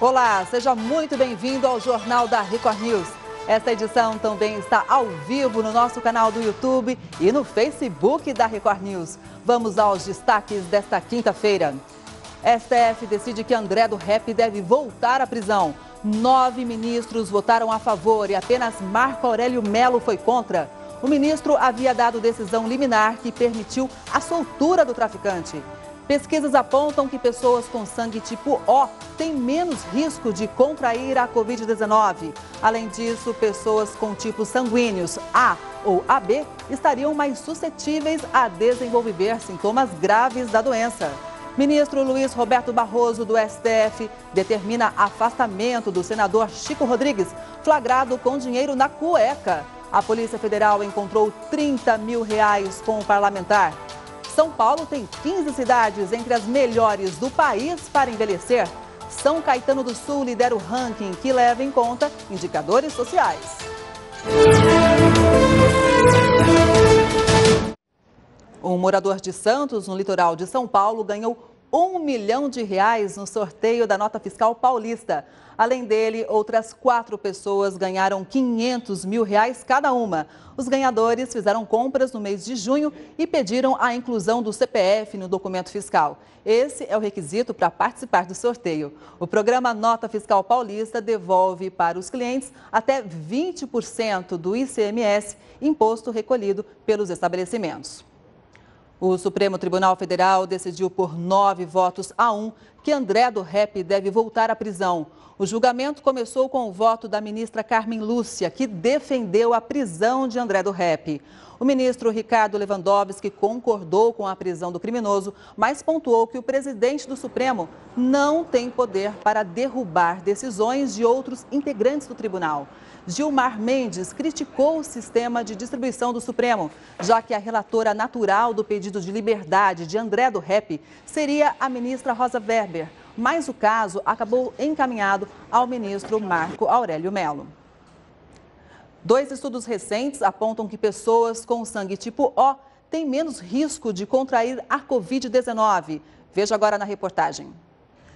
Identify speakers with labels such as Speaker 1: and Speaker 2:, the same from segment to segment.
Speaker 1: Olá, seja muito bem-vindo ao Jornal da Record News. Esta edição também está ao vivo no nosso canal do YouTube e no Facebook da Record News. Vamos aos destaques desta quinta-feira. STF decide que André do Rep deve voltar à prisão. 9 ministros votaram a favor e apenas Marco Aurélio Mello foi contra. O ministro havia dado decisão liminar que permitiu a soltura do traficante. Pesquisas apontam que pessoas com sangue tipo O têm menos risco de contrair a Covid-19. Além disso, pessoas com tipos sanguíneos A ou AB estariam mais suscetíveis a desenvolver sintomas graves da doença. Ministro Luiz Roberto Barroso, do STF, determina afastamento do senador Chico Rodrigues, flagrado com dinheiro na cueca. A Polícia Federal encontrou R$30 mil com o parlamentar. São Paulo tem 15 cidades entre as melhores do país para envelhecer. São Caetano do Sul lidera o ranking que leva em conta indicadores sociais. Um morador de Santos, no litoral de São Paulo, ganhou R$1 milhão no sorteio da Nota Fiscal Paulista. Além dele, outras 4 pessoas ganharam R$500 mil cada uma. Os ganhadores fizeram compras no mês de junho e pediram a inclusão do CPF no documento fiscal. Esse é o requisito para participar do sorteio. O programa Nota Fiscal Paulista devolve para os clientes até 20% do ICMS, imposto recolhido pelos estabelecimentos. O Supremo Tribunal Federal decidiu por 9 votos a 1 que André do Rep deve voltar à prisão. O julgamento começou com o voto da ministra Carmen Lúcia, que defendeu a prisão de André do Rep. O ministro Ricardo Lewandowski concordou com a prisão do criminoso, mas pontuou que o presidente do Supremo não tem poder para derrubar decisões de outros integrantes do tribunal. Gilmar Mendes criticou o sistema de distribuição do Supremo, já que a relatora natural do pedido de liberdade de André do Rep seria a ministra Rosa Weber, mas o caso acabou encaminhado ao ministro Marco Aurélio Mello. 2 estudos recentes apontam que pessoas com sangue tipo O têm menos risco de contrair a Covid-19. Veja agora na reportagem.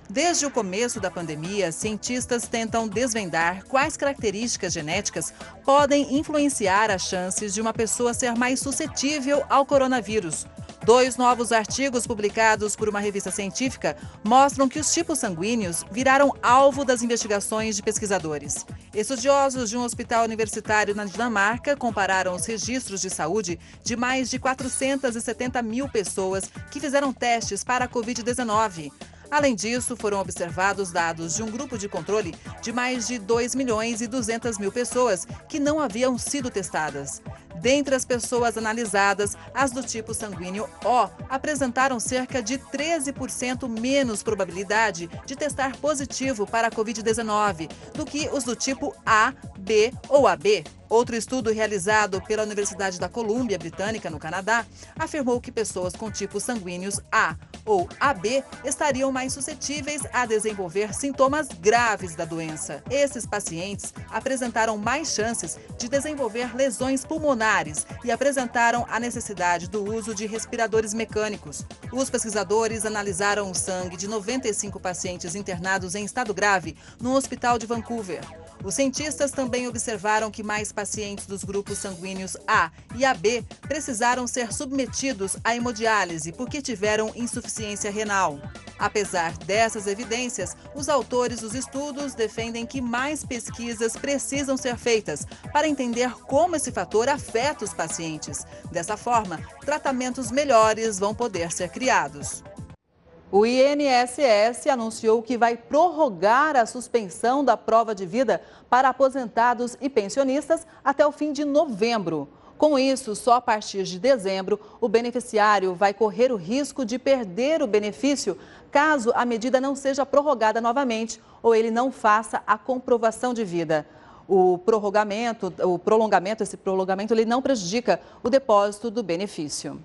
Speaker 1: Desde o começo da pandemia, cientistas tentam desvendar quais características genéticas podem influenciar as chances de uma pessoa ser mais suscetível ao coronavírus. 2 novos artigos publicados por uma revista científica mostram que os tipos sanguíneos viraram alvo das investigações de pesquisadores. Estudiosos de um hospital universitário na Dinamarca compararam os registros de saúde de mais de 470 mil pessoas que fizeram testes para a Covid-19. Além disso, foram observados dados de um grupo de controle de mais de 2.200.000 pessoas que não haviam sido testadas. Dentre as pessoas analisadas, as do tipo sanguíneo O apresentaram cerca de 13% menos probabilidade de testar positivo para a Covid-19 do que os do tipo A, B ou AB. Outro estudo realizado pela Universidade da Colômbia Britânica, no Canadá, afirmou que pessoas com tipos sanguíneos A ou AB estariam mais suscetíveis a desenvolver sintomas graves da doença. Esses pacientes apresentaram mais chances de desenvolver lesões pulmonares e apresentaram a necessidade do uso de respiradores mecânicos. Os pesquisadores analisaram o sangue de 95 pacientes internados em estado grave no hospital de Vancouver. Os cientistas também observaram que mais pacientes dos grupos sanguíneos A e AB precisaram ser submetidos à hemodiálise porque tiveram insuficiência renal. Apesar dessas evidências, os autores dos estudos defendem que mais pesquisas precisam ser feitas para entender como esse fator afeta os pacientes. Dessa forma, tratamentos melhores vão poder ser criados. O INSS anunciou que vai prorrogar a suspensão da prova de vida para aposentados e pensionistas até o fim de novembro. Com isso, só a partir de dezembro, o beneficiário vai correr o risco de perder o benefício caso a medida não seja prorrogada novamente ou ele não faça a comprovação de vida. Esse prolongamento ele não prejudica o depósito do benefício.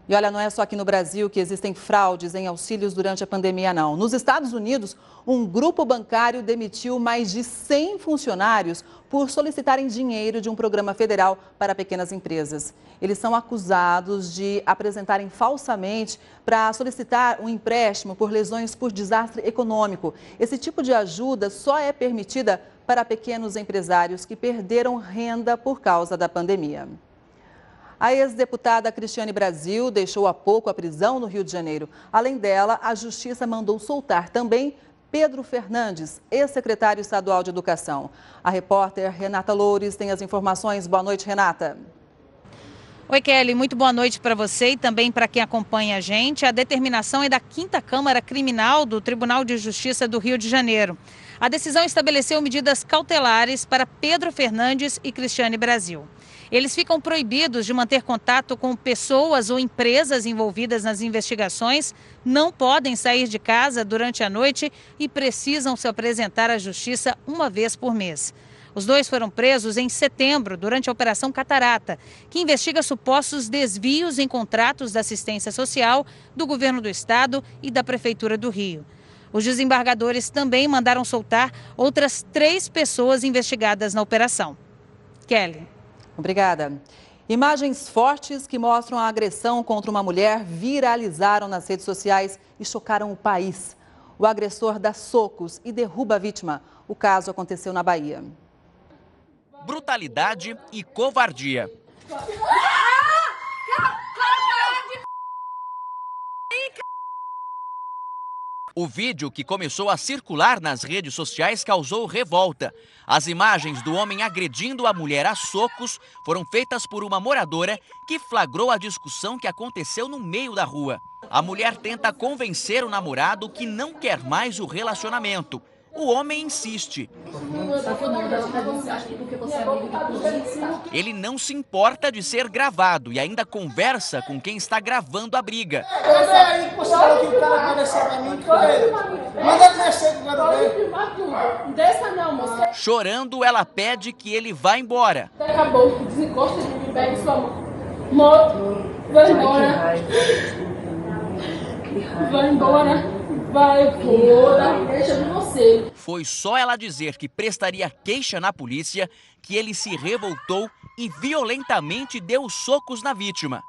Speaker 1: E olha, não é só aqui no Brasil que existem fraudes em auxílios durante a pandemia, não. Nos Estados Unidos, um grupo bancário demitiu mais de 100 funcionários por solicitarem dinheiro de um programa federal para pequenas empresas. Eles são acusados de apresentarem falsamente para solicitar um empréstimo por lesões por desastre econômico. Esse tipo de ajuda só é permitida para pequenos empresários que perderam renda por causa da pandemia. A ex-deputada Cristiane Brasil deixou há pouco a prisão no Rio de Janeiro. Além dela, a Justiça mandou soltar também Pedro Fernandes, ex-secretário estadual de Educação. A repórter Renata Loures tem as informações. Boa noite, Renata.
Speaker 2: Oi, Kelly, muito boa noite para você e também para quem acompanha a gente. A determinação é da 5ª Câmara Criminal do Tribunal de Justiça do Rio de Janeiro. A decisão estabeleceu medidas cautelares para Pedro Fernandes e Cristiane Brasil. Eles ficam proibidos de manter contato com pessoas ou empresas envolvidas nas investigações, não podem sair de casa durante a noite e precisam se apresentar à Justiça uma vez por mês. Os dois foram presos em setembro, durante a Operação Catarata, que investiga supostos desvios em contratos da assistência social do governo do estado e da Prefeitura do Rio. Os desembargadores também mandaram soltar outras 3 pessoas investigadas na operação. Kelly.
Speaker 1: Obrigada. Imagens fortes que mostram a agressão contra uma mulher viralizaram nas redes sociais e chocaram o país. O agressor dá socos e derruba a vítima. O caso aconteceu na Bahia.
Speaker 3: Brutalidade e covardia. O vídeo, que começou a circular nas redes sociais, causou revolta. As imagens do homem agredindo a mulher a socos foram feitas por uma moradora que flagrou a discussão que aconteceu no meio da rua. A mulher tenta convencer o namorado que não quer mais o relacionamento. O homem insiste. Ele não se importa de ser gravado e ainda conversa com quem está gravando a briga. Chorando, ela pede que ele vá embora.
Speaker 4: Acabou, desencosta de mim, pega sua moto, vai embora. Vai embora. Vai, porra, deixa de você.
Speaker 3: Foi só ela dizer que prestaria queixa na polícia que ele se revoltou e violentamente deu socos na vítima.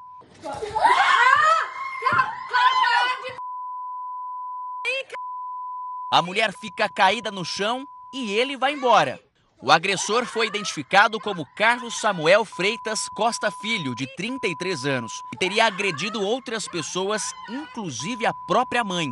Speaker 3: A mulher fica caída no chão e ele vai embora. O agressor foi identificado como Carlos Samuel Freitas Costa Filho, de 33 anos, e teria agredido outras pessoas, inclusive a própria mãe.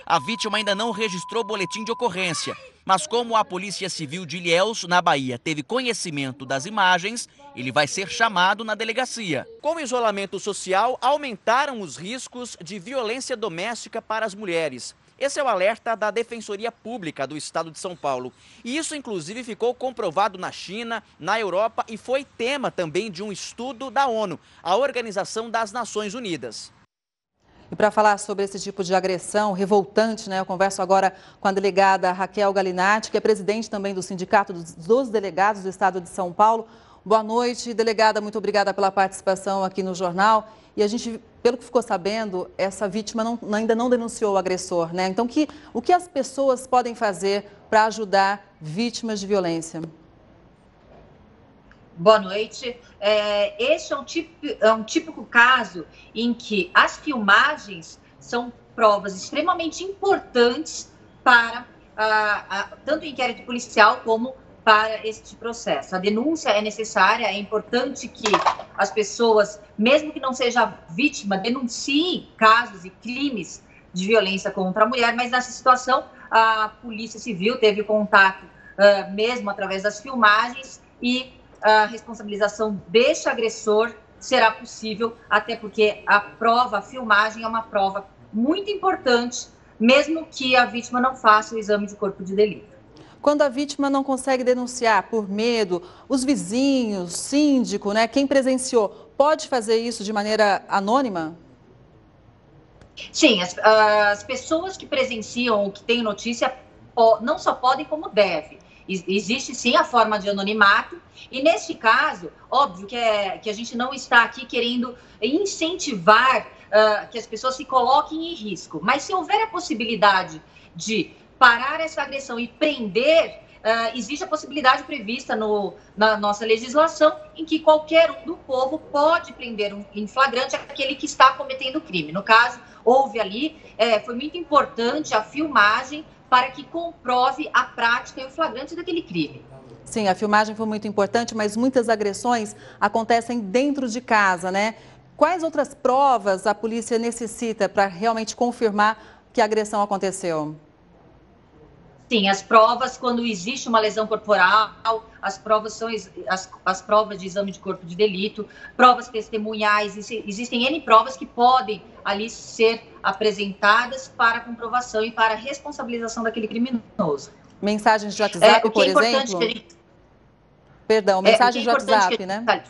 Speaker 3: A vítima ainda não registrou boletim de ocorrência, mas como a Polícia Civil de Ilhéus, na Bahia, teve conhecimento das imagens, ele vai ser chamado na delegacia. Com o isolamento social, aumentaram os riscos de violência doméstica para as mulheres. Esse é o alerta da Defensoria Pública do Estado de São Paulo. E isso, inclusive, ficou comprovado na China, na Europa e foi tema também de um estudo da ONU, a Organização das Nações Unidas.
Speaker 1: E para falar sobre esse tipo de agressão revoltante, eu converso agora com a delegada Raquel Galinatti, que é presidente também do Sindicato dos Delegados do Estado de São Paulo. Boa noite, delegada, muito obrigada pela participação aqui no jornal. E a gente, pelo que ficou sabendo, essa vítima ainda não denunciou o agressor, né? Então, o que as pessoas podem fazer para ajudar vítimas de violência?
Speaker 5: Boa noite. Este é um típico caso em que as filmagens são provas extremamente importantes para tanto o inquérito policial como para este processo. A denúncia é necessária, é importante que as pessoas, mesmo que não seja vítima, denunciem casos e crimes de violência contra a mulher, mas nessa situação a Polícia Civil teve contato mesmo através das filmagens e a responsabilização deste agressor será possível, até porque a filmagem é uma prova muito importante, mesmo que a vítima não faça o exame de corpo de delito.
Speaker 1: Quando a vítima não consegue denunciar por medo, os vizinhos, síndico, quem presenciou, pode fazer isso de maneira anônima?
Speaker 5: Sim, as pessoas que presenciam ou que têm notícia não só podem, como devem. Existe sim a forma de anonimato e neste caso, óbvio que a gente não está aqui querendo incentivar que as pessoas se coloquem em risco. Mas se houver a possibilidade de parar essa agressão e prender, existe a possibilidade prevista na nossa legislação em que qualquer um do povo pode prender em flagrante aquele que está cometendo o crime. No caso, houve ali, foi muito importante a filmagem para que comprove a prática e o flagrante daquele crime.
Speaker 1: Sim, a filmagem foi muito importante, mas muitas agressões acontecem dentro de casa, né? Quais outras provas a polícia necessita para realmente confirmar que a agressão aconteceu?
Speaker 5: Sim, as provas, quando existe uma lesão corporal, as provas são as provas de exame de corpo de delito, provas testemunhais, existem N provas que podem ali ser apresentadas para comprovação e para responsabilização daquele criminoso.
Speaker 1: Mensagens de WhatsApp, por exemplo? Perdão, mensagens de WhatsApp, né?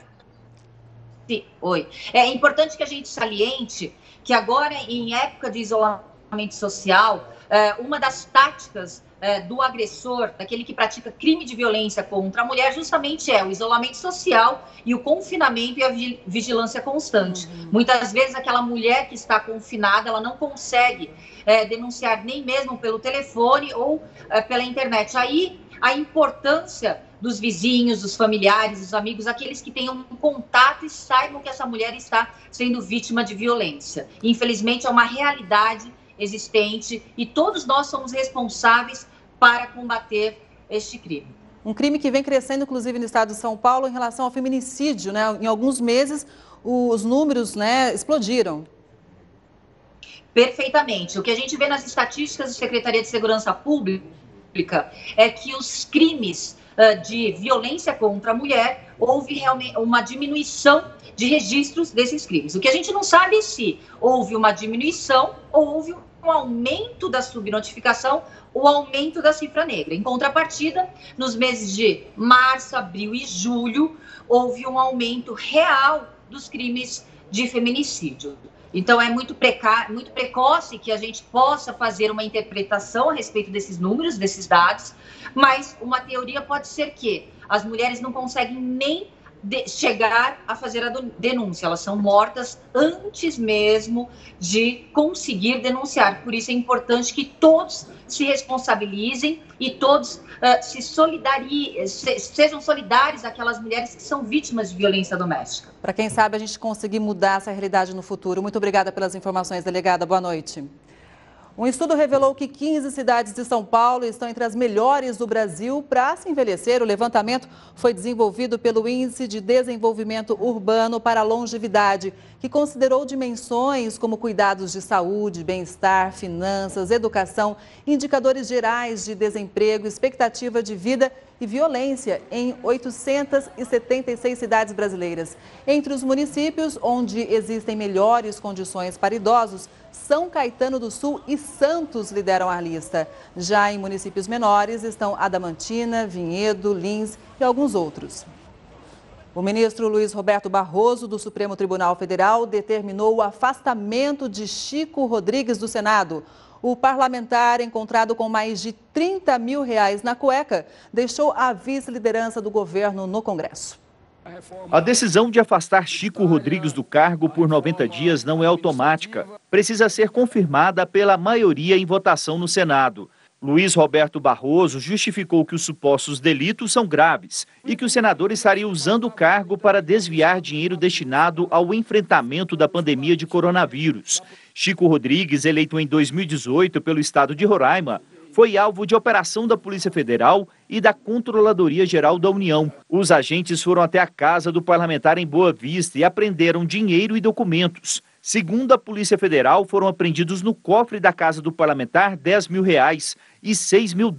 Speaker 5: Sim, oi. É importante que a gente saliente que agora, em época de isolamento social, uma das táticas do agressor, daquele que pratica crime de violência contra a mulher, justamente é o isolamento social e o confinamento e a vigilância constante. Muitas vezes aquela mulher que está confinada, ela não consegue denunciar nem mesmo pelo telefone ou pela internet. Aí a importância dos vizinhos, dos familiares, dos amigos, aqueles que tenham um contato e saibam que essa mulher está sendo vítima de violência. Infelizmente é uma realidade existente e todos nós somos responsáveis para combater este crime.
Speaker 1: Um crime que vem crescendo, inclusive, no estado de São Paulo em relação ao feminicídio, né? Em alguns meses, os números, né, explodiram.
Speaker 5: Perfeitamente. O que a gente vê nas estatísticas da Secretaria de Segurança Pública é que os crimes de violência contra a mulher, houve realmente uma diminuição de registros desses crimes. O que a gente não sabe é se houve uma diminuição ou houve um aumento da subnotificação, o aumento da cifra negra. Em contrapartida, nos meses de março, abril e julho, houve um aumento real dos crimes de feminicídio. Então, é muito precoce que a gente possa fazer uma interpretação a respeito desses números, desses dados, mas uma teoria pode ser que as mulheres não conseguem nem chegar a fazer a denúncia, elas são mortas antes mesmo de conseguir denunciar. Por isso é importante que todos se responsabilizem e todos sejam solidários àquelas mulheres que são vítimas de violência doméstica.
Speaker 1: Para quem sabe a gente conseguir mudar essa realidade no futuro. Muito obrigada pelas informações, delegada. Boa noite. Um estudo revelou que 15 cidades de São Paulo estão entre as melhores do Brasil para se envelhecer. O levantamento foi desenvolvido pelo Índice de Desenvolvimento Urbano para a Longevidade, que considerou dimensões como cuidados de saúde, bem-estar, finanças, educação, indicadores gerais de desemprego, expectativa de vida e violência em 876 cidades brasileiras. Entre os municípios onde existem melhores condições para idosos, São Caetano do Sul e Santos lideram a lista. Já em municípios menores estão Adamantina, Vinhedo, Lins e alguns outros. O ministro Luiz Roberto Barroso, do Supremo Tribunal Federal, determinou o afastamento de Chico Rodrigues do Senado. O parlamentar, encontrado com mais de R$30 mil na cueca, deixou a vice-liderança do governo no Congresso.
Speaker 6: A decisão de afastar Chico Rodrigues do cargo por 90 dias não é automática. Precisa ser confirmada pela maioria em votação no Senado. Luiz Roberto Barroso justificou que os supostos delitos são graves e que o senador estaria usando o cargo para desviar dinheiro destinado ao enfrentamento da pandemia de coronavírus. Chico Rodrigues, eleito em 2018 pelo estado de Roraima, foi alvo de operação da Polícia Federal e da Controladoria Geral da União. Os agentes foram até a casa do parlamentar em Boa Vista e apreenderam dinheiro e documentos. Segundo a Polícia Federal, foram apreendidos no cofre da casa do parlamentar R$10 mil e $6 mil.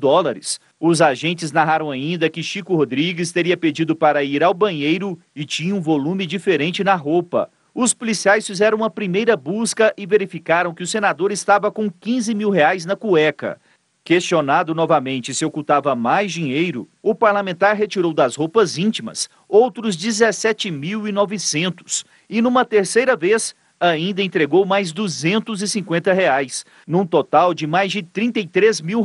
Speaker 6: Os agentes narraram ainda que Chico Rodrigues teria pedido para ir ao banheiro e tinha um volume diferente na roupa. Os policiais fizeram uma primeira busca e verificaram que o senador estava com R$15 mil na cueca. Questionado novamente se ocultava mais dinheiro, o parlamentar retirou das roupas íntimas outros R$17.900 e, numa terceira vez, ainda entregou mais R$250, num total de mais de R$33 mil.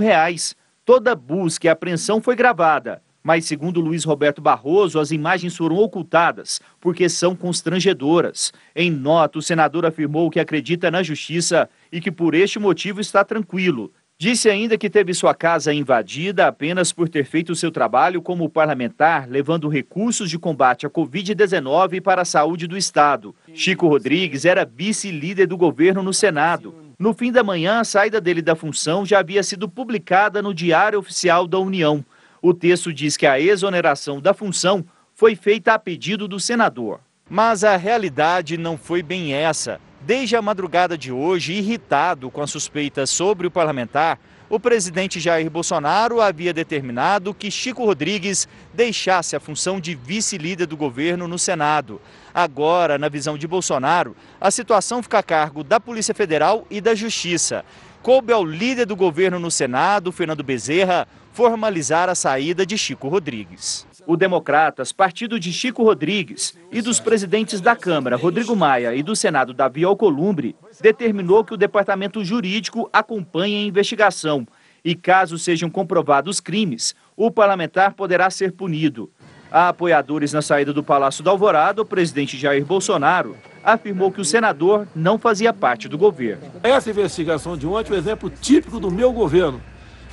Speaker 6: Toda busca e apreensão foi gravada. Mas, segundo Luiz Roberto Barroso, as imagens foram ocultadas porque são constrangedoras. Em nota, o senador afirmou que acredita na justiça e que por este motivo está tranquilo. Disse ainda que teve sua casa invadida apenas por ter feito seu trabalho como parlamentar, levando recursos de combate à Covid-19 para a saúde do Estado. Chico Rodrigues era vice-líder do governo no Senado. No fim da manhã, a saída dele da função já havia sido publicada no Diário Oficial da União. O texto diz que a exoneração da função foi feita a pedido do senador. Mas a realidade não foi bem essa. Desde a madrugada de hoje, irritado com as suspeitas sobre o parlamentar, o presidente Jair Bolsonaro havia determinado que Chico Rodrigues deixasse a função de vice-líder do governo no Senado. Agora, na visão de Bolsonaro, a situação fica a cargo da Polícia Federal e da Justiça. Coube ao líder do governo no Senado, Fernando Bezerra, formalizar a saída de Chico Rodrigues. O Democratas, partido de Chico Rodrigues, e dos presidentes da Câmara, Rodrigo Maia, e do Senado, Davi Alcolumbre, determinou que o departamento jurídico acompanhe a investigação e, caso sejam comprovados crimes, o parlamentar poderá ser punido. A apoiadores na saída do Palácio da Alvorada, o presidente Jair Bolsonaro afirmou que o senador não fazia parte do governo.
Speaker 7: Essa investigação de ontem é um exemplo típico do meu governo,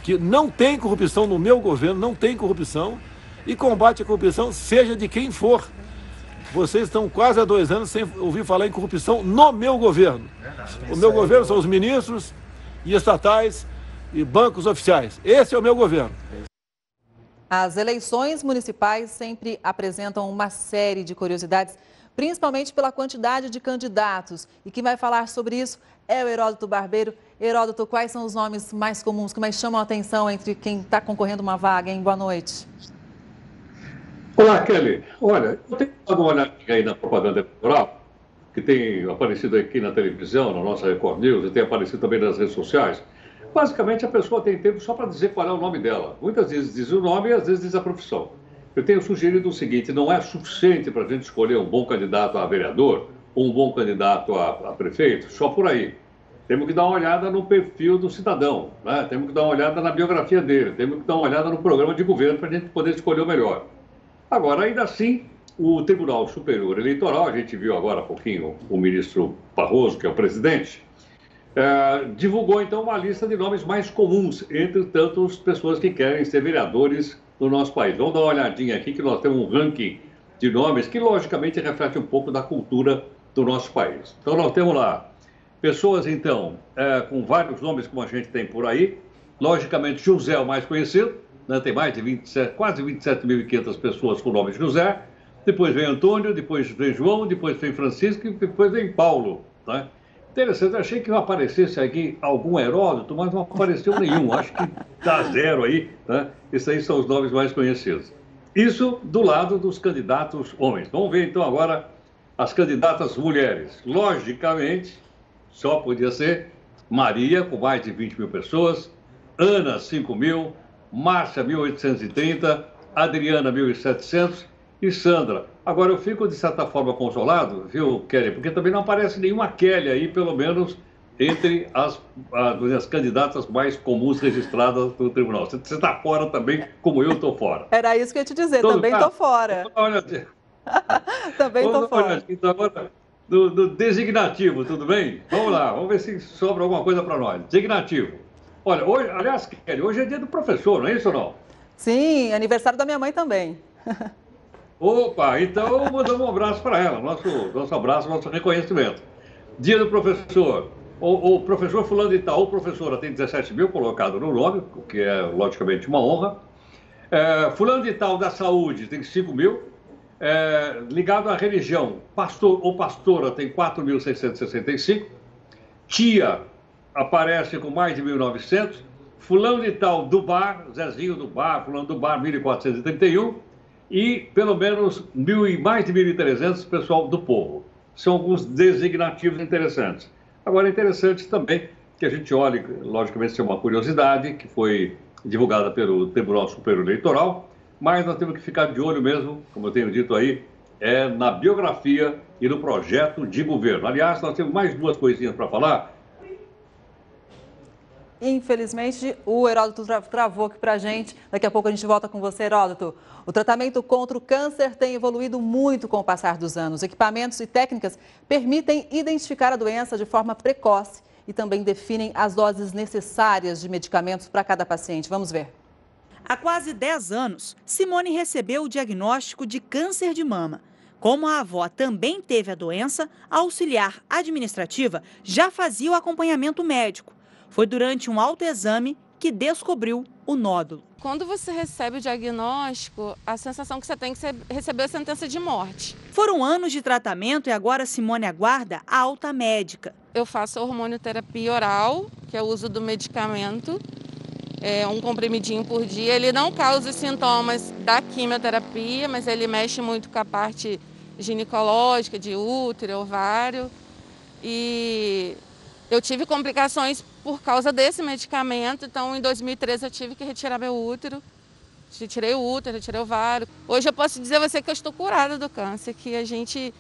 Speaker 7: que não tem corrupção no meu governo, não tem corrupção, e combate a corrupção seja de quem for. Vocês estão quase há 2 anos sem ouvir falar em corrupção no meu governo. O meu governo são os ministros e estatais e bancos oficiais. Esse é o meu governo.
Speaker 1: As eleições municipais sempre apresentam uma série de curiosidades, principalmente pela quantidade de candidatos. E quem vai falar sobre isso é o Heródoto Barbeiro. Heródoto, quais são os nomes mais comuns, que mais chamam a atenção entre quem está concorrendo uma vaga, hein? Boa noite.
Speaker 8: Olá, Kelly. Olha, eu tenho dado uma olhadinha aí na propaganda eleitoral, que tem aparecido aqui na televisão, na nossa Record News, e tem aparecido também nas redes sociais. Basicamente, a pessoa tem tempo só para dizer qual é o nome dela. Muitas vezes diz o nome e às vezes diz a profissão. Eu tenho sugerido o seguinte: não é suficiente para a gente escolher um bom candidato a vereador ou um bom candidato a prefeito só por aí. Temos que dar uma olhada no perfil do cidadão, né? Temos que dar uma olhada na biografia dele, temos que dar uma olhada no programa de governo para a gente poder escolher o melhor. Agora, ainda assim, o Tribunal Superior Eleitoral, a gente viu agora há pouquinho o ministro Barroso, que é o presidente, divulgou então uma lista de nomes mais comuns entre tantas pessoas que querem ser vereadores no nosso país. Vamos dar uma olhadinha aqui que nós temos um ranking de nomes que logicamente reflete um pouco da cultura do nosso país. Então nós temos lá pessoas então com vários nomes como a gente tem por aí. Logicamente José é o mais conhecido, né? Tem mais de 27, quase 27.500 pessoas com o nome de José. Depois vem Antônio, depois vem João, depois vem Francisco e depois vem Paulo, né? Interessante, eu achei que aparecesse aqui algum Heródoto, mas não apareceu nenhum. Acho que dá 0 aí, né? Esses aí são os nomes mais conhecidos. Isso do lado dos candidatos homens. Vamos ver então agora as candidatas mulheres. Logicamente, só podia ser Maria, com mais de 20 mil pessoas, Ana, 5 mil, Márcia, 1.830, Adriana, 1.700 e Sandra. Agora, eu fico, de certa forma, consolado, viu, Kelly? Porque também não aparece nenhuma Kelly aí, pelo menos, entre as candidatas mais comuns registradas no tribunal. Você está fora também, como eu estou fora.
Speaker 1: Era isso que eu ia te dizer, também estou fora. Também estou fora.
Speaker 8: Então, agora, do designativo, tudo bem? Vamos lá, vamos ver se sobra alguma coisa para nós. Designativo. Olha, hoje, aliás, Kelly, hoje é dia do professor, não é isso ou não?
Speaker 1: Sim, aniversário da minha mãe também.
Speaker 8: Opa, então mandamos um abraço para ela, nosso abraço, nosso reconhecimento. Dia do professor, o professor fulano de tal, ou professora tem 17 mil colocado no nome, o que é logicamente uma honra. Fulano de tal da saúde tem 5 mil. Ligado à religião, pastor ou pastora tem 4.665. Tia aparece com mais de 1.900. Fulano de tal do bar, Zezinho do bar, fulano do bar, 1.431. E pelo menos mais de 1.300 pessoal do povo. São alguns designativos interessantes. Agora, é interessante também que a gente olhe, logicamente, isso é uma curiosidade, que foi divulgada pelo Tribunal Superior Eleitoral, mas nós temos que ficar de olho mesmo, como eu tenho dito aí, na biografia e no projeto de governo. Aliás, nós temos mais 2 coisinhas para falar.
Speaker 1: Infelizmente, o Heródoto travou aqui pra gente. Daqui a pouco a gente volta com você, Heródoto. O tratamento contra o câncer tem evoluído muito com o passar dos anos. Equipamentos e técnicas permitem identificar a doença de forma precoce e também definem as doses necessárias de medicamentos para cada paciente. Vamos ver.
Speaker 9: Há quase 10 anos, Simone recebeu o diagnóstico de câncer de mama. Como a avó também teve a doença, a auxiliar administrativa já fazia o acompanhamento médico. Foi durante um autoexame que descobriu o nódulo.
Speaker 10: Quando você recebe o diagnóstico, a sensação que você tem é que você recebeu a sentença de morte.
Speaker 9: Foram anos de tratamento e agora Simone aguarda a alta médica.
Speaker 10: Eu faço hormonioterapia oral, que é o uso do medicamento, um comprimidinho por dia. Ele não causa sintomas da quimioterapia, mas ele mexe muito com a parte ginecológica, de útero, ovário. E eu tive complicações por causa desse medicamento, então em 2013 eu tive que retirar meu útero. Tirei o útero, tirei o ovário. Hoje eu posso dizer a você que eu estou curada do câncer, que a gente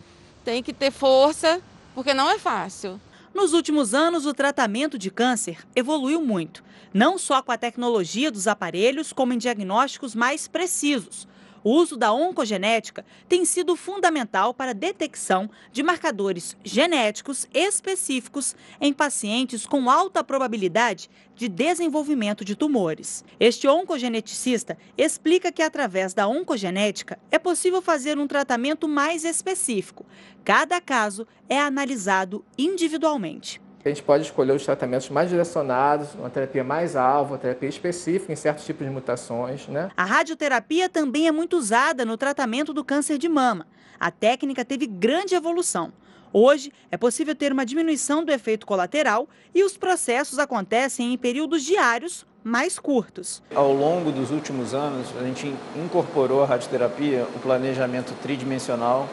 Speaker 10: tem que ter força, porque não é fácil.
Speaker 9: Nos últimos anos, o tratamento de câncer evoluiu muito, não só com a tecnologia dos aparelhos, como em diagnósticos mais precisos. O uso da oncogenética tem sido fundamental para a detecção de marcadores genéticos específicos em pacientes com alta probabilidade de desenvolvimento de tumores. Este oncogeneticista explica que, através da oncogenética, é possível fazer um tratamento mais específico. Cada caso é analisado individualmente.
Speaker 11: A gente pode escolher os tratamentos mais direcionados, uma terapia mais alvo, uma terapia específica em certos tipos de mutações, né?
Speaker 9: A radioterapia também é muito usada no tratamento do câncer de mama. A técnica teve grande evolução. Hoje, é possível ter uma diminuição do efeito colateral e os processos acontecem em períodos diários mais curtos.
Speaker 12: Ao longo dos últimos anos, a gente incorporou à radioterapia o planejamento tridimensional,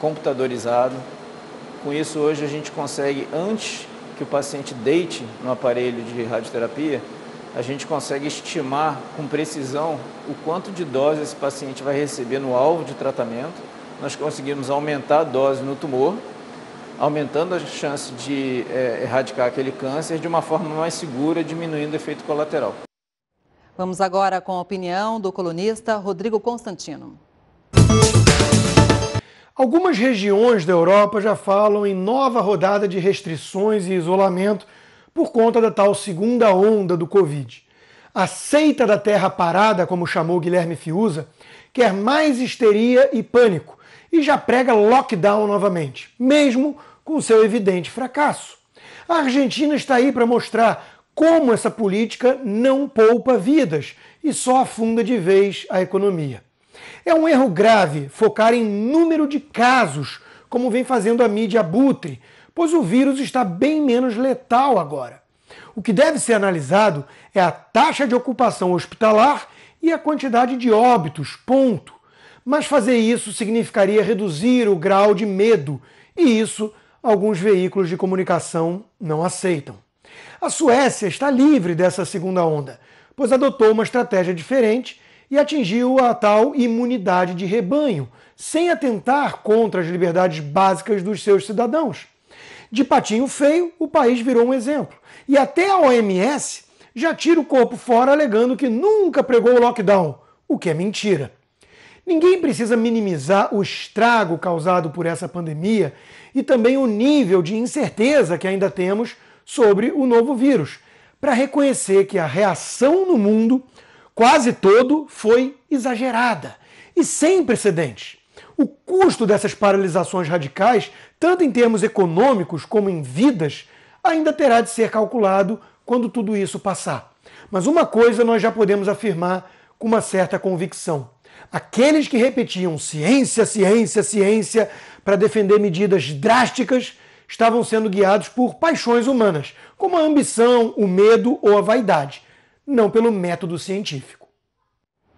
Speaker 12: computadorizado. Com isso, hoje a gente consegue, antes que o paciente deite no aparelho de radioterapia, a gente consegue estimar com precisão o quanto de dose esse paciente vai receber no alvo de tratamento. Nós conseguimos aumentar a dose no tumor, aumentando a chance de erradicar aquele câncer de uma forma mais segura, diminuindo o efeito colateral.
Speaker 1: Vamos agora com a opinião do colunista Rodrigo Constantino.
Speaker 13: Algumas regiões da Europa já falam em nova rodada de restrições e isolamento por conta da tal segunda onda do Covid. A seita da terra parada, como chamou Guilherme Fiuza, quer mais histeria e pânico e já prega lockdown novamente, mesmo com seu evidente fracasso. A Argentina está aí para mostrar como essa política não poupa vidas e só afunda de vez a economia. É um erro grave focar em número de casos, como vem fazendo a mídia abutre, pois o vírus está bem menos letal agora. O que deve ser analisado é a taxa de ocupação hospitalar e a quantidade de óbitos, ponto. Mas fazer isso significaria reduzir o grau de medo, e isso alguns veículos de comunicação não aceitam. A Suécia está livre dessa segunda onda, pois adotou uma estratégia diferente e atingiu a tal imunidade de rebanho, sem atentar contra as liberdades básicas dos seus cidadãos. De patinho feio, o país virou um exemplo. E até a OMS já tira o corpo fora alegando que nunca pregou o lockdown, o que é mentira. Ninguém precisa minimizar o estrago causado por essa pandemia e também o nível de incerteza que ainda temos sobre o novo vírus, para reconhecer que a reação no mundo quase todo foi exagerada e sem precedentes. O custo dessas paralisações radicais, tanto em termos econômicos como em vidas, ainda terá de ser calculado quando tudo isso passar. Mas uma coisa nós já podemos afirmar com uma certa convicção. Aqueles que repetiam ciência, ciência, ciência para defender medidas drásticas estavam sendo guiados por paixões humanas, como a ambição, o medo ou a vaidade, não pelo método científico.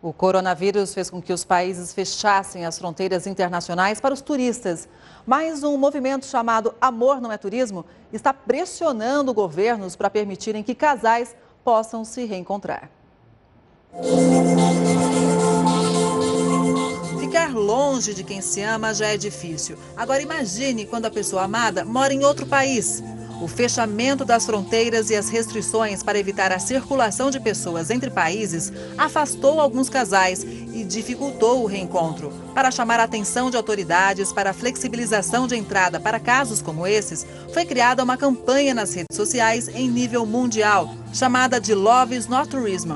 Speaker 1: O coronavírus fez com que os países fechassem as fronteiras internacionais para os turistas. Mas um movimento chamado Amor Não é Turismo está pressionando governos para permitirem que casais possam se reencontrar. Ficar longe de quem se ama já é difícil. Agora imagine quando a pessoa amada mora em outro país. O fechamento das fronteiras e as restrições para evitar a circulação de pessoas entre países afastou alguns casais e dificultou o reencontro. Para chamar a atenção de autoridades para a flexibilização de entrada para casos como esses, foi criada uma campanha nas redes sociais em nível mundial, chamada de Love is Not Tourism.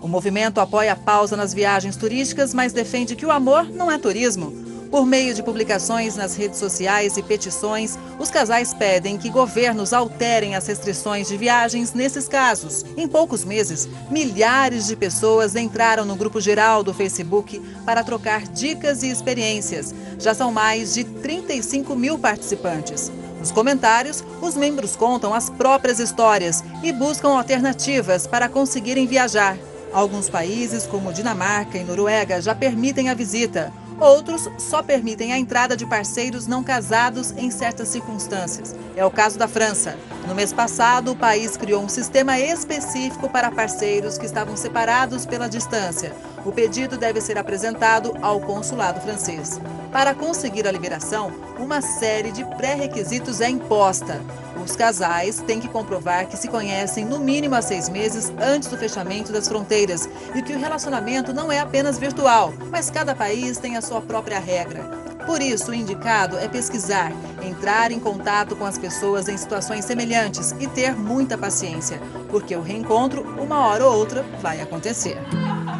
Speaker 1: O movimento apoia a pausa nas viagens turísticas, mas defende que o amor não é turismo. Por meio de publicações nas redes sociais e petições, os casais pedem que governos alterem as restrições de viagens nesses casos. Em poucos meses, milhares de pessoas entraram no grupo geral do Facebook para trocar dicas e experiências. Já são mais de 35 mil participantes. Nos comentários, os membros contam as próprias histórias e buscam alternativas para conseguirem viajar. Alguns países, como Dinamarca e Noruega, já permitem a visita. Outros só permitem a entrada de parceiros não casados em certas circunstâncias. É o caso da França. No mês passado, o país criou um sistema específico para parceiros que estavam separados pela distância. O pedido deve ser apresentado ao consulado francês. Para conseguir a liberação, uma série de pré-requisitos é imposta. Os casais têm que comprovar que se conhecem no mínimo há 6 meses antes do fechamento das fronteiras e que o relacionamento não é apenas virtual, mas cada país tem a sua própria regra. Por isso, o indicado é pesquisar, entrar em contato com as pessoas em situações semelhantes e ter muita paciência, porque o reencontro, uma hora ou outra, vai acontecer.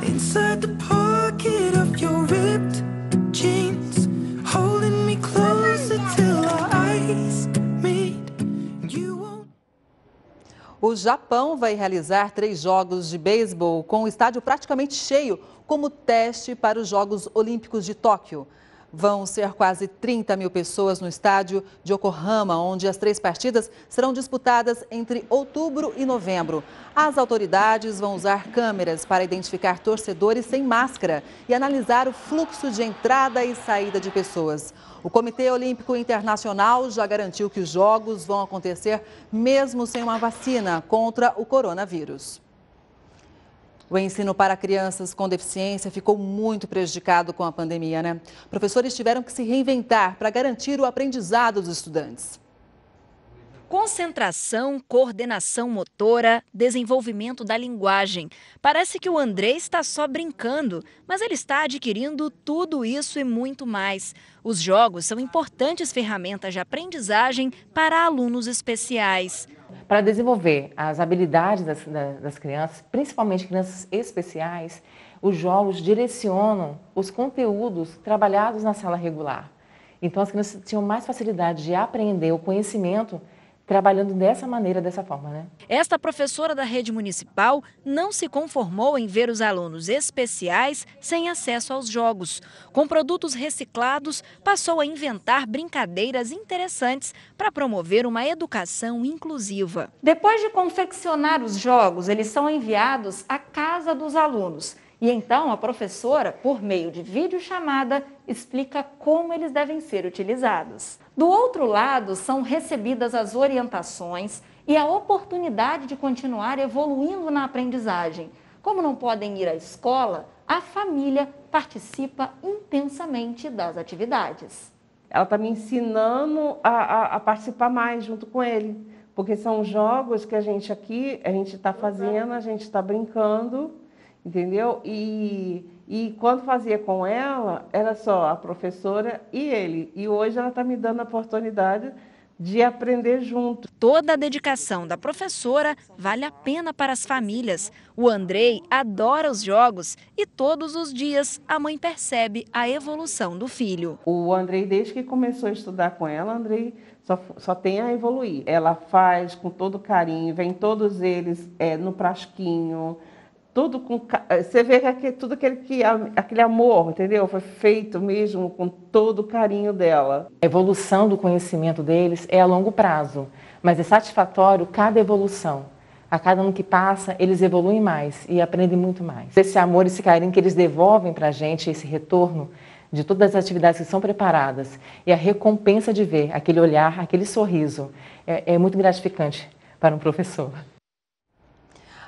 Speaker 1: Inside the pocket of your ripped jeans, holding me closer till our eyes meet. O Japão vai realizar 3 jogos de beisebol com o estádio praticamente cheio como teste para os Jogos Olímpicos de Tóquio. Vão ser quase 30 mil pessoas no estádio de Yokohama, onde as 3 partidas serão disputadas entre outubro e novembro. As autoridades vão usar câmeras para identificar torcedores sem máscara e analisar o fluxo de entrada e saída de pessoas. O Comitê Olímpico Internacional já garantiu que os jogos vão acontecer mesmo sem uma vacina contra o coronavírus. O ensino para crianças com deficiência ficou muito prejudicado com a pandemia, né? Professores tiveram que se reinventar para garantir o aprendizado dos estudantes.
Speaker 14: Concentração, coordenação motora, desenvolvimento da linguagem. Parece que o Andrei está só brincando, mas ele está adquirindo tudo isso e muito mais. Os jogos são importantes ferramentas de aprendizagem para alunos especiais.
Speaker 15: Para desenvolver as habilidades das crianças, principalmente crianças especiais, os jogos direcionam os conteúdos trabalhados na sala regular. Então, as crianças tinham mais facilidade de aprender o conhecimento trabalhando dessa maneira, dessa forma, né?
Speaker 14: Esta professora da rede municipal não se conformou em ver os alunos especiais sem acesso aos jogos. Com produtos reciclados, passou a inventar brincadeiras interessantes para promover uma educação inclusiva.
Speaker 16: Depois de confeccionar os jogos, eles são enviados à casa dos alunos. E então a professora, por meio de videochamada, explica como eles devem ser utilizados. Do outro lado, são recebidas as orientações e a oportunidade de continuar evoluindo na aprendizagem. Como não podem ir à escola, a família participa intensamente das atividades.
Speaker 17: Ela está me ensinando a participar mais junto com ele, porque são jogos que a gente está fazendo, a gente está brincando, entendeu? E quando fazia com ela, era só a professora e ele. E hoje ela está me dando a oportunidade de aprender junto.
Speaker 14: Toda a dedicação da professora vale a pena para as famílias. O Andrei adora os jogos e todos os dias a mãe percebe a evolução do filho.
Speaker 17: O Andrei, desde que começou a estudar com ela, Andrei só tem a evoluir. Ela faz com todo carinho, vem todos eles no frasquinho. Tudo com, você vê que tudo aquele amor, entendeu? Foi feito mesmo com todo o carinho dela.
Speaker 15: A evolução do conhecimento deles é a longo prazo, mas é satisfatório cada evolução. A cada ano que passa, eles evoluem mais e aprendem muito mais. Esse amor, esse carinho que eles devolvem para a gente, esse retorno de todas as atividades que são preparadas e a recompensa de ver aquele olhar, aquele sorriso, é muito gratificante para um professor.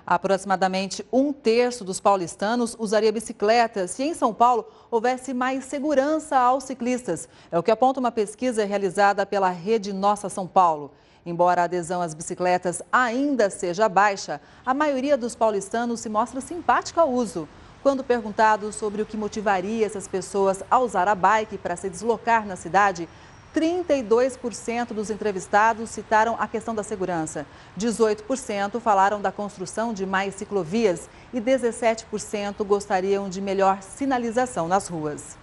Speaker 1: Aproximadamente 1/3 dos paulistanos usaria bicicletas se em São Paulo houvesse mais segurança aos ciclistas. É o que aponta uma pesquisa realizada pela Rede Nossa São Paulo. Embora a adesão às bicicletas ainda seja baixa, a maioria dos paulistanos se mostra simpática ao uso. Quando perguntado sobre o que motivaria essas pessoas a usar a bike para se deslocar na cidade, 32% dos entrevistados citaram a questão da segurança. 18% falaram da construção de mais ciclovias e 17% gostariam de melhor sinalização nas ruas.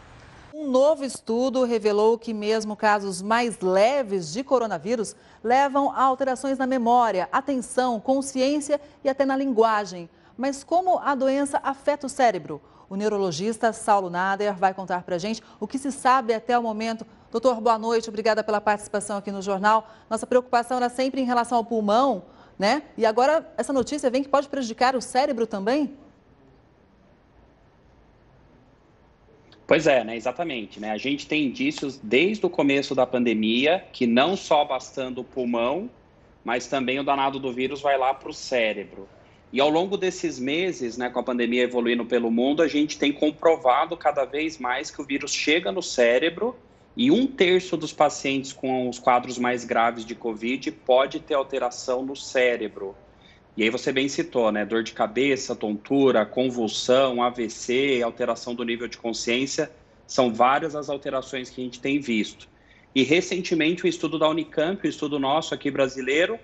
Speaker 1: Um novo estudo revelou que mesmo casos mais leves de coronavírus levam a alterações na memória, atenção, consciência e até na linguagem. Mas como a doença afeta o cérebro? O neurologista Saulo Nader vai contar para a gente o que se sabe até o momento. Doutor, boa noite, obrigada pela participação aqui no jornal. Nossa preocupação era sempre em relação ao pulmão, né? E agora essa notícia vem que pode prejudicar o cérebro também?
Speaker 18: Pois é, né? Exatamente. Né? A gente tem indícios desde o começo da pandemia que não só bastando o pulmão, mas também o danado do vírus vai lá para o cérebro. E ao longo desses meses, né, com a pandemia evoluindo pelo mundo, a gente tem comprovado cada vez mais que o vírus chega no cérebro e 1/3 dos pacientes com os quadros mais graves de Covid pode ter alteração no cérebro. E aí você bem citou, né, dor de cabeça, tontura, convulsão, AVC, alteração do nível de consciência, são várias as alterações que a gente tem visto. E recentemente um estudo da Unicamp, um estudo nosso aqui brasileiro,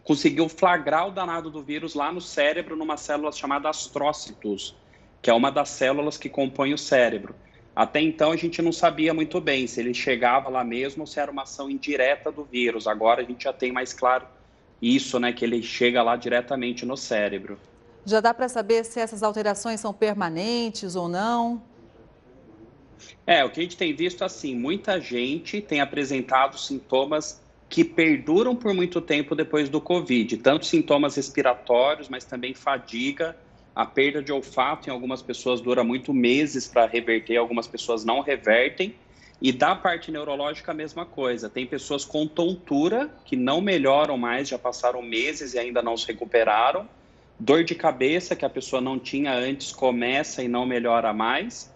Speaker 18: conseguiu flagrar o danado do vírus lá no cérebro, numa célula chamada astrócitos, que é uma das células que compõem o cérebro. Até então a gente não sabia muito bem se ele chegava lá mesmo ou se era uma ação indireta do vírus. Agora a gente já tem mais claro isso, né, que ele chega lá diretamente no cérebro.
Speaker 1: Já dá para saber se essas alterações são permanentes ou não?
Speaker 18: O que a gente tem visto assim, muita gente tem apresentado sintomas que perduram por muito tempo depois do Covid, tanto sintomas respiratórios, mas também fadiga, a perda de olfato em algumas pessoas dura muito meses para reverter, algumas pessoas não revertem, e da parte neurológica a mesma coisa, tem pessoas com tontura que não melhoram mais, já passaram meses e ainda não se recuperaram, dor de cabeça que a pessoa não tinha antes começa e não melhora mais,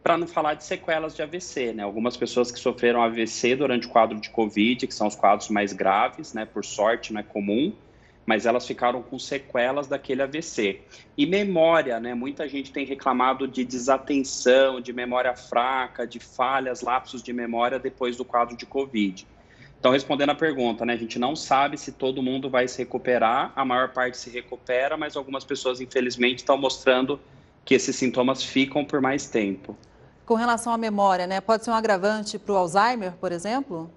Speaker 18: para não falar de sequelas de AVC, né? Algumas pessoas que sofreram AVC durante o quadro de Covid, que são os quadros mais graves, né? Por sorte, não é comum, mas elas ficaram com sequelas daquele AVC. E memória, né? Muita gente tem reclamado de desatenção, de memória fraca, de falhas, lapsos de memória depois do quadro de Covid. Então, respondendo a pergunta, né? A gente não sabe se todo mundo vai se recuperar, a maior parte se recupera, mas algumas pessoas, infelizmente, estão mostrando que esses sintomas ficam por mais tempo.
Speaker 1: Com relação à memória, né? Pode ser um agravante para o Alzheimer, por exemplo?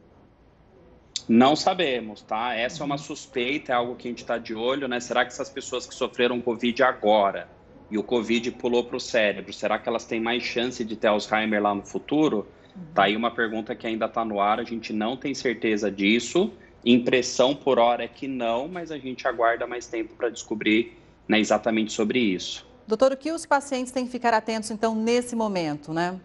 Speaker 18: Não sabemos, tá? Essa é uma suspeita, é algo que a gente está de olho, né? Será que essas pessoas que sofreram Covid agora e o Covid pulou para o cérebro, será que elas têm mais chance de ter Alzheimer lá no futuro? Tá aí uma pergunta que ainda está no ar, a gente não tem certeza disso. Impressão por hora é que não, mas a gente aguarda mais tempo para descobrir, né, exatamente sobre isso.
Speaker 1: Doutor, o que os pacientes têm que ficar atentos, então, nesse momento, né?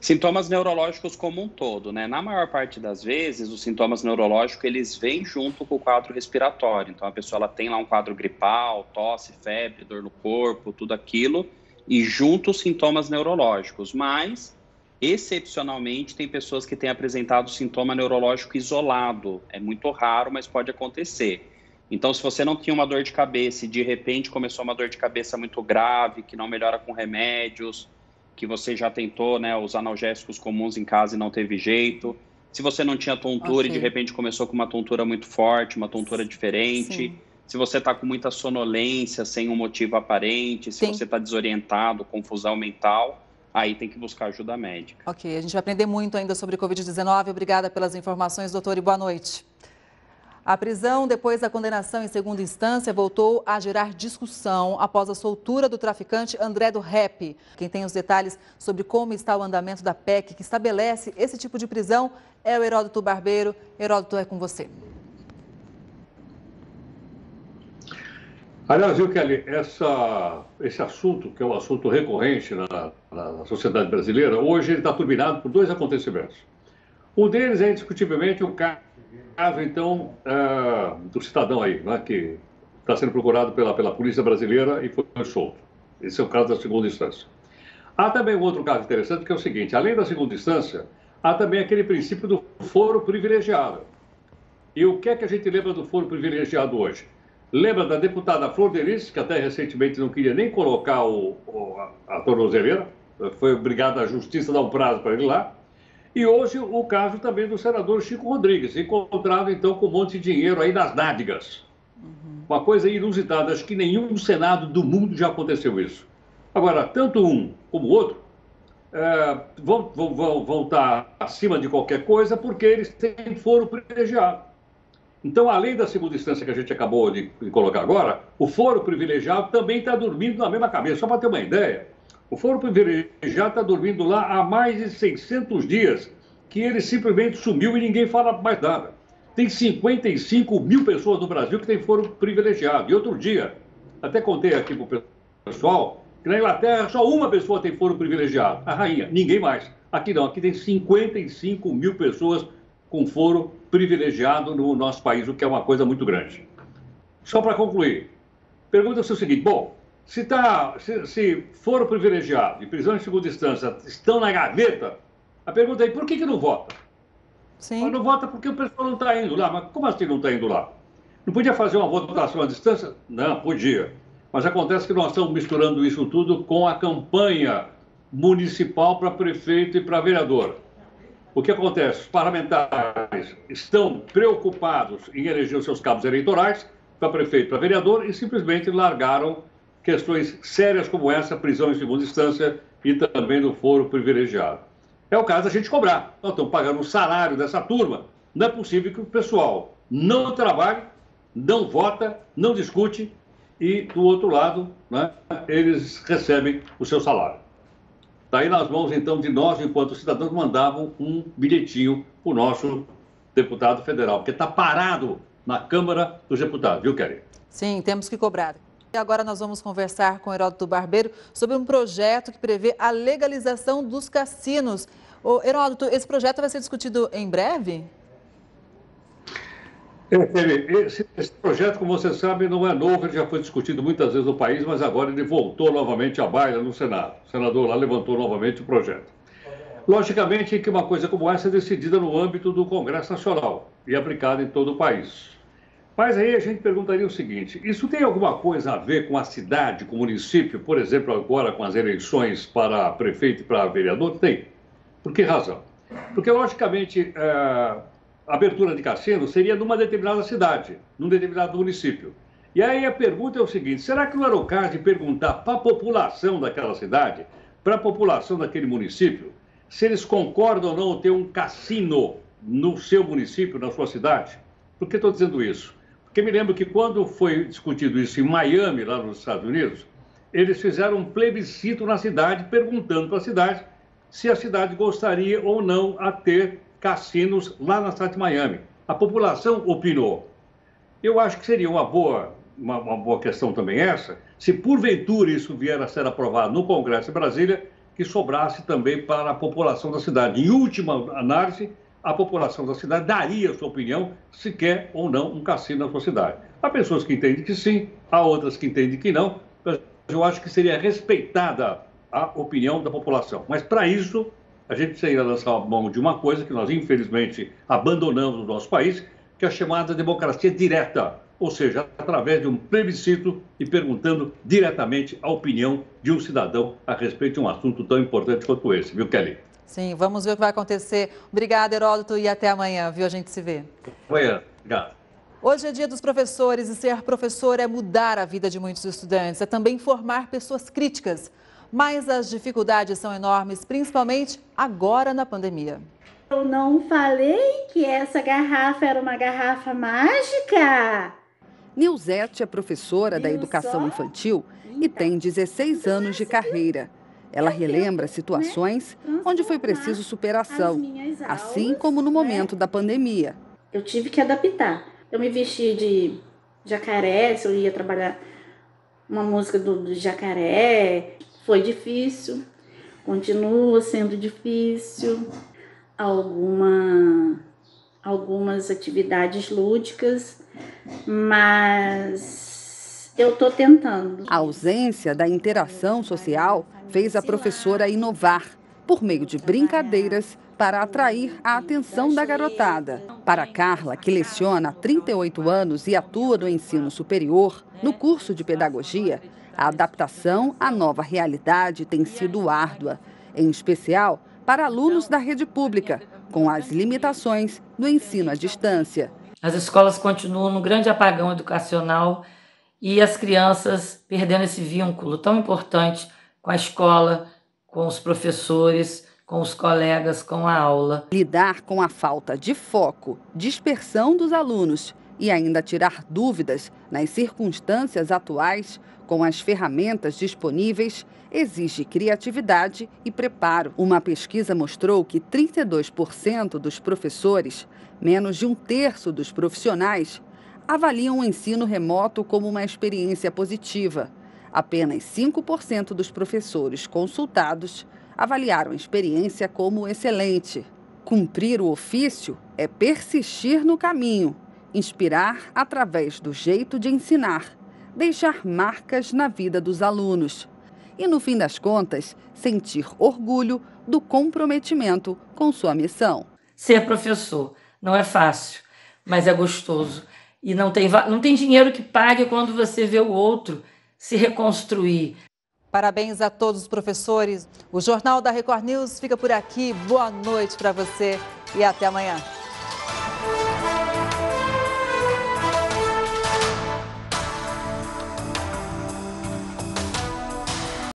Speaker 18: Sintomas neurológicos como um todo, né? Na maior parte das vezes, os sintomas neurológicos, eles vêm junto com o quadro respiratório. Então, a pessoa ela tem lá um quadro gripal, tosse, febre, dor no corpo, tudo aquilo, e junto os sintomas neurológicos. Mas, excepcionalmente, tem pessoas que têm apresentado sintoma neurológico isolado. É muito raro, mas pode acontecer. Então, se você não tinha uma dor de cabeça e de repente começou uma dor de cabeça muito grave, que não melhora com remédios, que você já tentou, né, os analgésicos comuns em casa e não teve jeito, se você não tinha tontura e de repente começou com uma tontura muito forte, uma tontura diferente, se você está com muita sonolência sem um motivo aparente, se você está desorientado, confusão mental, aí tem que buscar ajuda médica.
Speaker 1: Ok, a gente vai aprender muito ainda sobre Covid-19. Obrigada pelas informações, doutor, e boa noite. A prisão, depois da condenação em segunda instância, voltou a gerar discussão após a soltura do traficante André do Rap. Quem tem os detalhes sobre como está o andamento da PEC que estabelece esse tipo de prisão é o Heródoto Barbeiro. Heródoto, é com você.
Speaker 8: Aliás, viu, Kelly, esse assunto, que é um assunto recorrente na sociedade brasileira, hoje ele está turbinado por dois acontecimentos. Um deles é, indiscutivelmente, o caso, então, do cidadão aí, né, que está sendo procurado pela polícia brasileira e foi solto. Esse é o caso da segunda instância. Há também um outro caso interessante, que é o seguinte: além da segunda instância, há também aquele princípio do foro privilegiado. E o que é que a gente lembra do foro privilegiado hoje? Lembra da deputada Flor de Lis, que até recentemente não queria nem colocar a tornozeleira, foi obrigada a justiça a dar um prazo para ele lá. E hoje o caso também do senador Chico Rodrigues, encontrado então com um monte de dinheiro aí nas nádegas. Uma coisa inusitada, acho que nenhum Senado do mundo já aconteceu isso. Agora, tanto um como o outro vão estar acima de qualquer coisa porque eles têm foro privilegiado. Então, além da segunda instância que a gente acabou de colocar agora, o foro privilegiado também está dormindo na mesma cabeça. Só para ter uma ideia, o foro privilegiado está dormindo lá há mais de 600 dias, que ele simplesmente sumiu e ninguém fala mais nada. Tem 55 mil pessoas no Brasil que têm foro privilegiado. E outro dia, até contei aqui para o pessoal, que na Inglaterra só uma pessoa tem foro privilegiado, a rainha, ninguém mais. Aqui não, aqui tem 55 mil pessoas com foro privilegiado no nosso país, o que é uma coisa muito grande. Só para concluir, pergunta-se o seguinte: bom, se foro privilegiado e prisão em segunda instância estão na gaveta, a pergunta é: por que não vota?
Speaker 1: Sim.
Speaker 8: Mas não vota porque o pessoal não está indo lá. Mas como assim não está indo lá? Não podia fazer uma votação à distância? Não, podia. Mas acontece que nós estamos misturando isso tudo com a campanha municipal para prefeito e para vereador. O que acontece? Os parlamentares estão preocupados em eleger os seus cabos eleitorais para prefeito e para vereador e simplesmente largaram questões sérias como essa, prisão em segunda instância e também do foro privilegiado. É o caso da gente cobrar. Nós estamos pagando o salário dessa turma. Não é possível que o pessoal não trabalhe, não vota, não discute e, do outro lado, né, eles recebem o seu salário. Está aí nas mãos, então, de nós, enquanto cidadãos, mandavam um bilhetinho para o nosso deputado federal, porque está parado na Câmara dos Deputados, viu, Kelly?
Speaker 1: Sim, temos que cobrar. E agora nós vamos conversar com Heródoto Barbeiro sobre um projeto que prevê a legalização dos cassinos. Ô, Heródoto, esse projeto vai ser discutido em breve?
Speaker 8: Esse projeto, como você sabe, não é novo, ele já foi discutido muitas vezes no país, mas agora ele voltou novamente à baila no Senado. O senador lá levantou novamente o projeto. Logicamente que uma coisa como essa é decidida no âmbito do Congresso Nacional e aplicada em todo o país. Mas aí a gente perguntaria o seguinte: isso tem alguma coisa a ver com a cidade, com o município, por exemplo, agora com as eleições para prefeito e para vereador? Tem. Por que razão? Porque, logicamente, a abertura de cassino seria numa determinada cidade, num determinado município. E aí a pergunta é o seguinte: será que não era o caso de perguntar para a população daquela cidade, para a população daquele município, se eles concordam ou não ter um cassino no seu município, na sua cidade? Por que estou dizendo isso? Porque me lembro que quando foi discutido isso em Miami, lá nos Estados Unidos, eles fizeram um plebiscito na cidade, perguntando para a cidade se a cidade gostaria ou não a ter cassinos lá na cidade de Miami. A população opinou. Eu acho que seria uma boa questão também essa, se porventura isso vier a ser aprovado no Congresso de Brasília, que sobrasse também para a população da cidade. Em última análise, a população da cidade daria a sua opinião se quer ou não um cassino na sua cidade. Há pessoas que entendem que sim, há outras que entendem que não, mas eu acho que seria respeitada a opinião da população. Mas para isso, a gente precisa lançar a mão de uma coisa que nós, infelizmente, abandonamos no nosso país, que é a chamada democracia direta, ou seja, através de um plebiscito e perguntando diretamente a opinião de um cidadão a respeito de um assunto tão importante quanto esse, viu, Kelly?
Speaker 1: Sim, vamos ver o que vai acontecer. Obrigada, Heródoto, e até amanhã, viu? A gente se vê.
Speaker 8: Amanhã, obrigado.
Speaker 1: Hoje é dia dos professores e ser professor é mudar a vida de muitos estudantes, é também formar pessoas críticas. Mas as dificuldades são enormes, principalmente agora na pandemia.
Speaker 19: Eu não falei que essa garrafa era uma garrafa mágica?
Speaker 20: Nilzete é professora da educação infantil e tem 16 anos de carreira. Ela relembra situações onde foi preciso superação, assim como no momento da pandemia.
Speaker 19: Eu tive que adaptar. Eu me vesti de jacaré, se eu ia trabalhar uma música do jacaré. Foi difícil, continua sendo difícil. Algumas atividades lúdicas, mas eu estou tentando.
Speaker 20: A ausência da interação social fez a professora inovar por meio de brincadeiras para atrair a atenção da garotada. Para Carla, que leciona há 38 anos e atua no ensino superior, no curso de pedagogia, a adaptação à nova realidade tem sido árdua, em especial para alunos da rede pública, com as limitações do ensino à distância.
Speaker 21: As escolas continuam no grande apagão educacional e as crianças perdendo esse vínculo tão importante com a escola, com os professores, com os colegas, com a aula.
Speaker 20: Lidar com a falta de foco, dispersão dos alunos e ainda tirar dúvidas nas circunstâncias atuais com as ferramentas disponíveis exige criatividade e preparo. Uma pesquisa mostrou que 32% dos professores, menos de um terço dos profissionais, avaliam o ensino remoto como uma experiência positiva. Apenas 5% dos professores consultados avaliaram a experiência como excelente. Cumprir o ofício é persistir no caminho, inspirar através do jeito de ensinar, deixar marcas na vida dos alunos e, no fim das contas, sentir orgulho do comprometimento com sua missão.
Speaker 21: Ser professor não é fácil, mas é gostoso. E não tem dinheiro que pague quando você vê o outro se reconstruir.
Speaker 1: Parabéns a todos os professores. O Jornal da Record News fica por aqui. Boa noite para você e até amanhã.